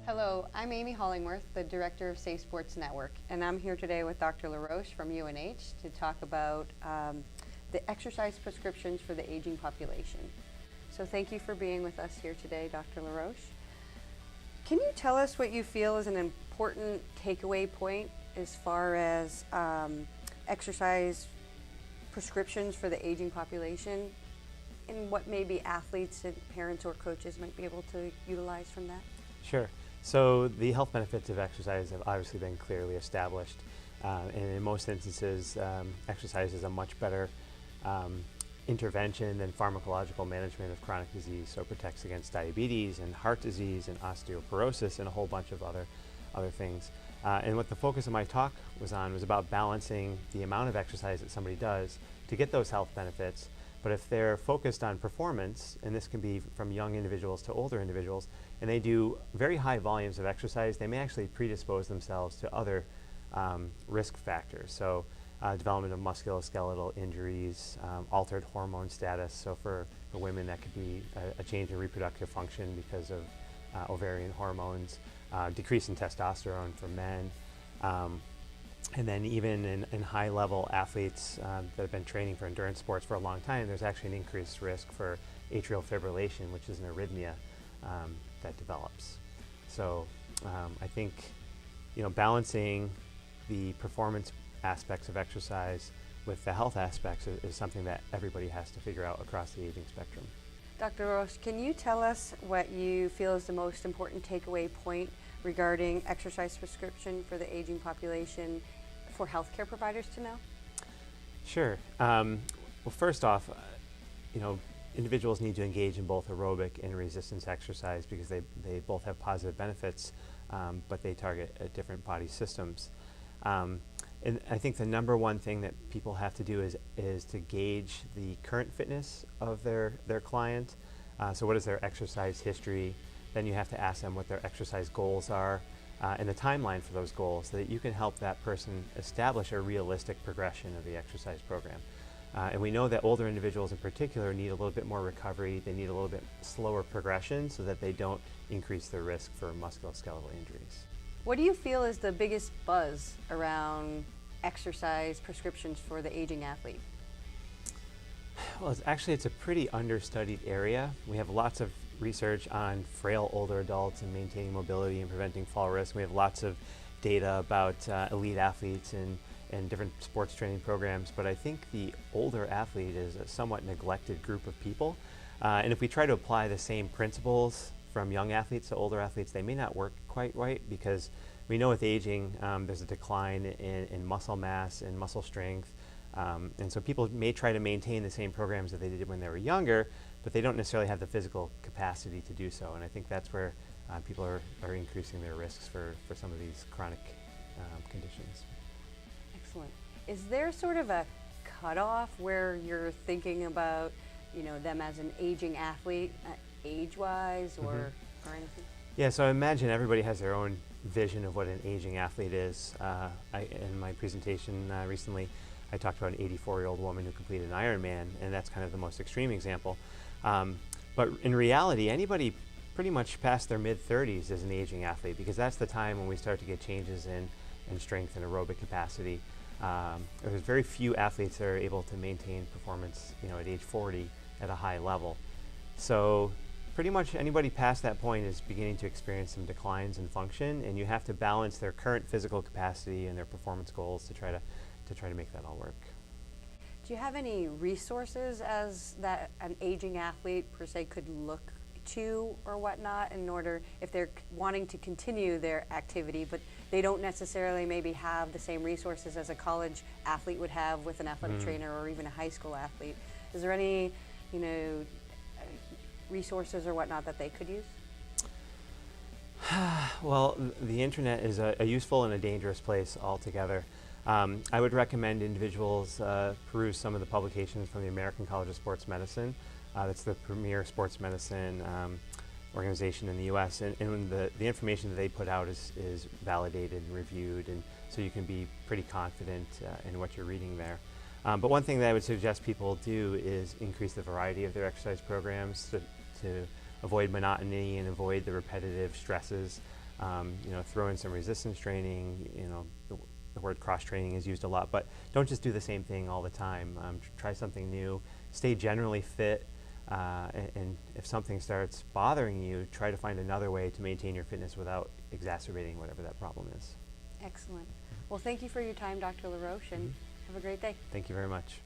Hello, I'm Amy Hollingworth, the Director of Safe Sports Network, and I'm here today with Dr. LaRoche from UNH to talk about the exercise prescriptions for the aging population. So thank you for being with us here today, Dr. LaRoche. Can you tell us what you feel is an important takeaway point as far as exercise prescriptions for the aging population, and what maybe athletes and parents or coaches might be able to utilize from that? Sure. So the health benefits of exercise have obviously been clearly established, and in most instances, exercise is a much better intervention than pharmacological management of chronic disease. So it protects against diabetes and heart disease and osteoporosis and a whole bunch of other things. And what the focus of my talk was about balancing the amount of exercise that somebody does to get those health benefits. But if they're focused on performance, and this can be from young individuals to older individuals, and they do very high volumes of exercise, they may actually predispose themselves to other risk factors. So development of musculoskeletal injuries, altered hormone status. So for women, that could be a change in reproductive function because of ovarian hormones, decrease in testosterone for men. And then even in high-level athletes that have been training for endurance sports for a long time, there's actually an increased risk for atrial fibrillation, which is an arrhythmia that develops. So I think, balancing the performance aspects of exercise with the health aspects is something that everybody has to figure out across the aging spectrum. Dr. LaRoche, can you tell us what you feel is the most important takeaway point regarding exercise prescription for the aging population for healthcare providers to know? Sure. Well, first off, individuals need to engage in both aerobic and resistance exercise because they both have positive benefits, but they target different body systems. And I think the number one thing that people have to do is to gauge the current fitness of their client. So what is their exercise history? Then you have to ask them what their exercise goals are and the timeline for those goals so that you can help that person establish a realistic progression of the exercise program. And we know that older individuals in particular need a little bit more recovery. They need a little bit slower progression so that they don't increase their risk for musculoskeletal injuries. What do you feel is the biggest buzz around exercise prescriptions for the aging athlete? Well, it's a pretty understudied area. We have lots of research on frail older adults and maintaining mobility and preventing fall risk. We have lots of data about elite athletes and different sports training programs, but I think the older athlete is a somewhat neglected group of people. And if we try to apply the same principles from young athletes to older athletes, they may not work quite right because we know with aging there's a decline in muscle mass and muscle strength. And so people may try to maintain the same programs that they did when they were younger, but they don't necessarily have the physical capacity to do so. And I think that's where people are increasing their risks for some of these chronic conditions. Excellent. Is there sort of a cutoff where you're thinking about, them as an aging athlete, age-wise or anything? Yeah, so I imagine everybody has their own vision of what an aging athlete is. In my presentation recently, I talked about an 84-year-old woman who completed an Ironman, and that's kind of the most extreme example. But in reality, anybody pretty much past their mid-30s is an aging athlete because that's the time when we start to get changes in strength and aerobic capacity. There's very few athletes that are able to maintain performance, at age 40 at a high level. So pretty much anybody past that point is beginning to experience some declines in function, and you have to balance their current physical capacity and their performance goals to try to make that all work. Do you have any resources as that an aging athlete per se could look to or whatnot in order if they're wanting to continue their activity, but they don't necessarily maybe have the same resources as a college athlete would have with an athletic trainer or even a high school athlete? Is there any, resources or whatnot that they could use? Well, the internet is a useful and a dangerous place altogether. I would recommend individuals peruse some of the publications from the American College of Sports Medicine. That's the premier sports medicine organization in the U.S. And the information that they put out is validated and reviewed, and so you can be pretty confident in what you're reading there. But one thing that I would suggest people do is increase the variety of their exercise programs to avoid monotony and avoid the repetitive stresses. You know, throw in some resistance training. You know, the word cross training is used a lot, but don't just do the same thing all the time. Try something new. Stay generally fit. And if something starts bothering you, try to find another way to maintain your fitness without exacerbating whatever that problem is. Excellent. Well, thank you for your time, Dr. LaRoche, and have a great day. Thank you very much.